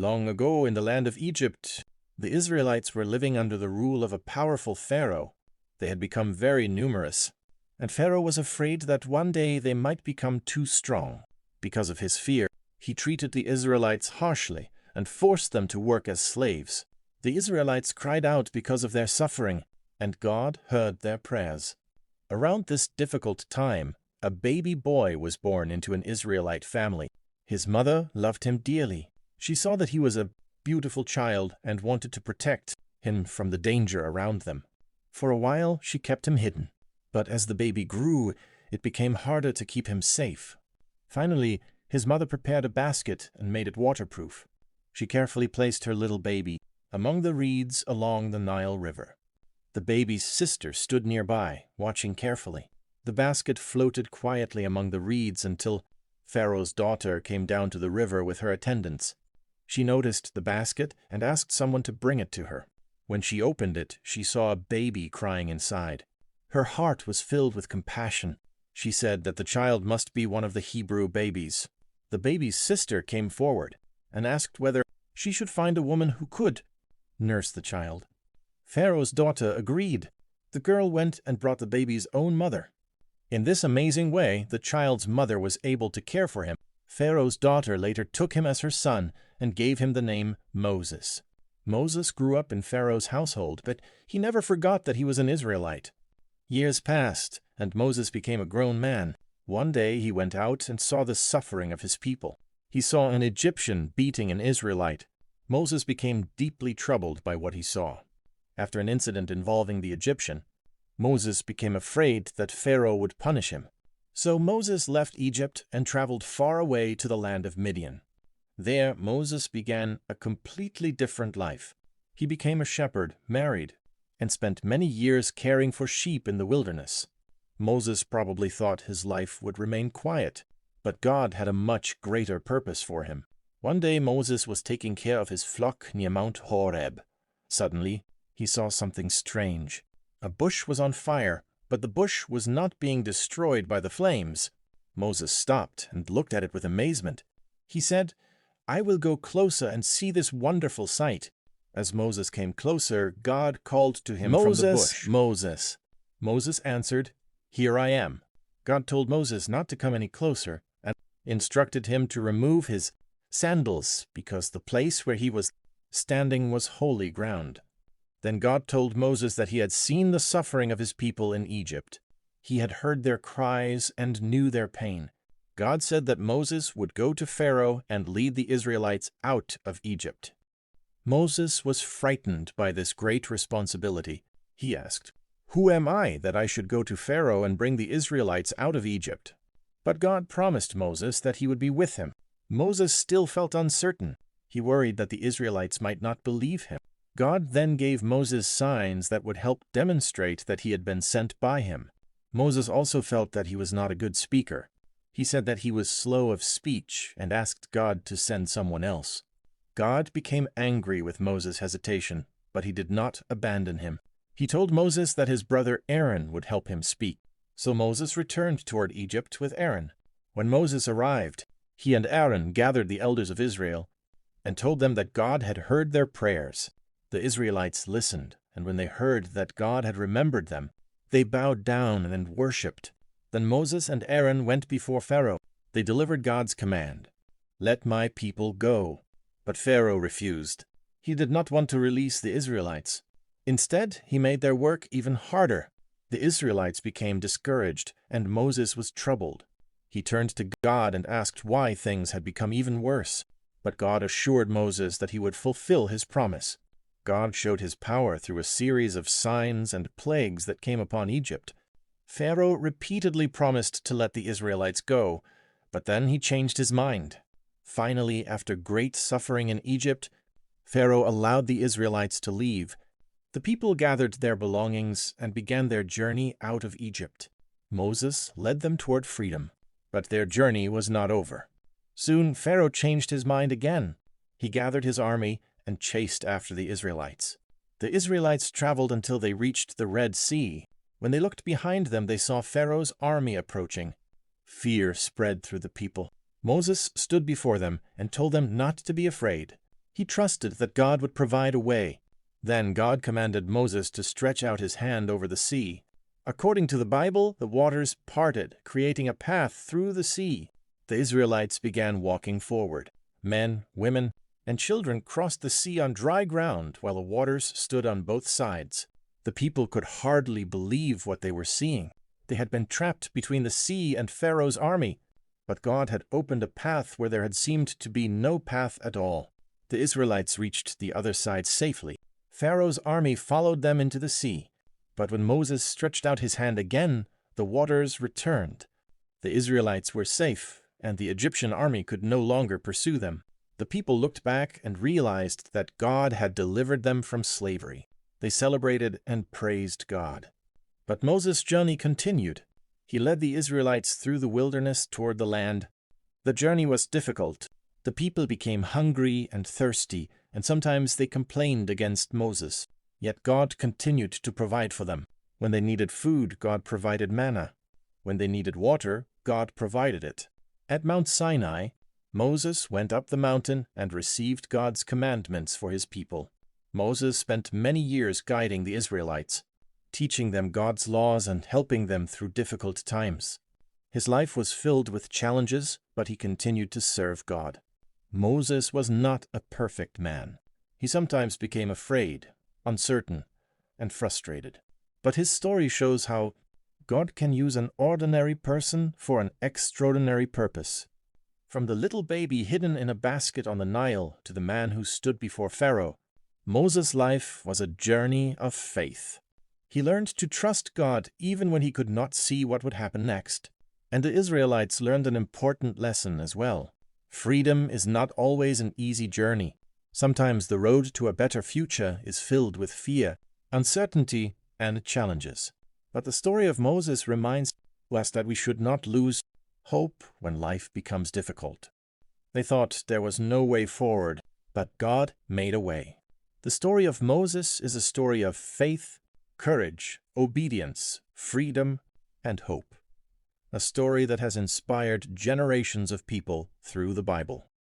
Long ago in the land of Egypt, the Israelites were living under the rule of a powerful Pharaoh. They had become very numerous, and Pharaoh was afraid that one day they might become too strong. Because of his fear, he treated the Israelites harshly and forced them to work as slaves. The Israelites cried out because of their suffering, and God heard their prayers. Around this difficult time, a baby boy was born into an Israelite family. His mother loved him dearly. She saw that he was a beautiful child and wanted to protect him from the danger around them. For a while, she kept him hidden. But as the baby grew, it became harder to keep him safe. Finally, his mother prepared a basket and made it waterproof. She carefully placed her little baby among the reeds along the Nile River. The baby's sister stood nearby, watching carefully. The basket floated quietly among the reeds until Pharaoh's daughter came down to the river with her attendants. She noticed the basket and asked someone to bring it to her. When she opened it, she saw a baby crying inside. Her heart was filled with compassion. She said that the child must be one of the Hebrew babies. The baby's sister came forward and asked whether she should find a woman who could nurse the child. Pharaoh's daughter agreed. The girl went and brought the baby's own mother. In this amazing way, the child's mother was able to care for him. Pharaoh's daughter later took him as her son and gave him the name Moses. Moses grew up in Pharaoh's household, but he never forgot that he was an Israelite. Years passed, and Moses became a grown man. One day he went out and saw the suffering of his people. He saw an Egyptian beating an Israelite. Moses became deeply troubled by what he saw. After an incident involving the Egyptian, Moses became afraid that Pharaoh would punish him. So Moses left Egypt and traveled far away to the land of Midian. There, Moses began a completely different life. He became a shepherd, married, and spent many years caring for sheep in the wilderness. Moses probably thought his life would remain quiet, but God had a much greater purpose for him. One day Moses was taking care of his flock near Mount Horeb. Suddenly, he saw something strange. A bush was on fire, but the bush was not being destroyed by the flames. Moses stopped and looked at it with amazement. He said, "I will go closer and see this wonderful sight." As Moses came closer, God called to him from the bush. Moses. Moses answered, "Here I am." God told Moses not to come any closer and instructed him to remove his sandals because the place where he was standing was holy ground. Then God told Moses that he had seen the suffering of his people in Egypt. He had heard their cries and knew their pain. God said that Moses would go to Pharaoh and lead the Israelites out of Egypt. Moses was frightened by this great responsibility. He asked, "Who am I that I should go to Pharaoh and bring the Israelites out of Egypt?" But God promised Moses that he would be with him. Moses still felt uncertain. He worried that the Israelites might not believe him. God then gave Moses signs that would help demonstrate that he had been sent by him. Moses also felt that he was not a good speaker. He said that he was slow of speech and asked God to send someone else. God became angry with Moses' hesitation, but he did not abandon him. He told Moses that his brother Aaron would help him speak. So Moses returned toward Egypt with Aaron. When Moses arrived, he and Aaron gathered the elders of Israel and told them that God had heard their prayers. The Israelites listened, and when they heard that God had remembered them, they bowed down and worshipped. Then Moses and Aaron went before Pharaoh. They delivered God's command, "Let my people go." But Pharaoh refused. He did not want to release the Israelites. Instead, he made their work even harder. The Israelites became discouraged, and Moses was troubled. He turned to God and asked why things had become even worse. But God assured Moses that he would fulfill his promise. God showed his power through a series of signs and plagues that came upon Egypt. Pharaoh repeatedly promised to let the Israelites go, but then he changed his mind. Finally, after great suffering in Egypt, Pharaoh allowed the Israelites to leave. The people gathered their belongings and began their journey out of Egypt. Moses led them toward freedom, but their journey was not over. Soon Pharaoh changed his mind again. He gathered his army and chased after the Israelites. The Israelites traveled until they reached the Red Sea. When they looked behind them, they saw Pharaoh's army approaching. Fear spread through the people. Moses stood before them and told them not to be afraid. He trusted that God would provide a way. Then God commanded Moses to stretch out his hand over the sea. According to the Bible, the waters parted, creating a path through the sea. The Israelites began walking forward. Men, women, and children crossed the sea on dry ground while the waters stood on both sides. The people could hardly believe what they were seeing. They had been trapped between the sea and Pharaoh's army, but God had opened a path where there had seemed to be no path at all. The Israelites reached the other side safely. Pharaoh's army followed them into the sea, but when Moses stretched out his hand again, the waters returned. The Israelites were safe, and the Egyptian army could no longer pursue them. The people looked back and realized that God had delivered them from slavery. They celebrated and praised God. But Moses' journey continued. He led the Israelites through the wilderness toward the land. The journey was difficult. The people became hungry and thirsty, and sometimes they complained against Moses. Yet God continued to provide for them. When they needed food, God provided manna. When they needed water, God provided it. At Mount Sinai, Moses went up the mountain and received God's commandments for his people. Moses spent many years guiding the Israelites, teaching them God's laws and helping them through difficult times. His life was filled with challenges, but he continued to serve God. Moses was not a perfect man. He sometimes became afraid, uncertain, and frustrated. But his story shows how God can use an ordinary person for an extraordinary purpose. From the little baby hidden in a basket on the Nile to the man who stood before Pharaoh, Moses' life was a journey of faith. He learned to trust God even when he could not see what would happen next. And the Israelites learned an important lesson as well. Freedom is not always an easy journey. Sometimes the road to a better future is filled with fear, uncertainty, and challenges. But the story of Moses reminds us that we should not lose hope when life becomes difficult. They thought there was no way forward, but God made a way. The story of Moses is a story of faith, courage, obedience, freedom, and hope. A story that has inspired generations of people through the Bible.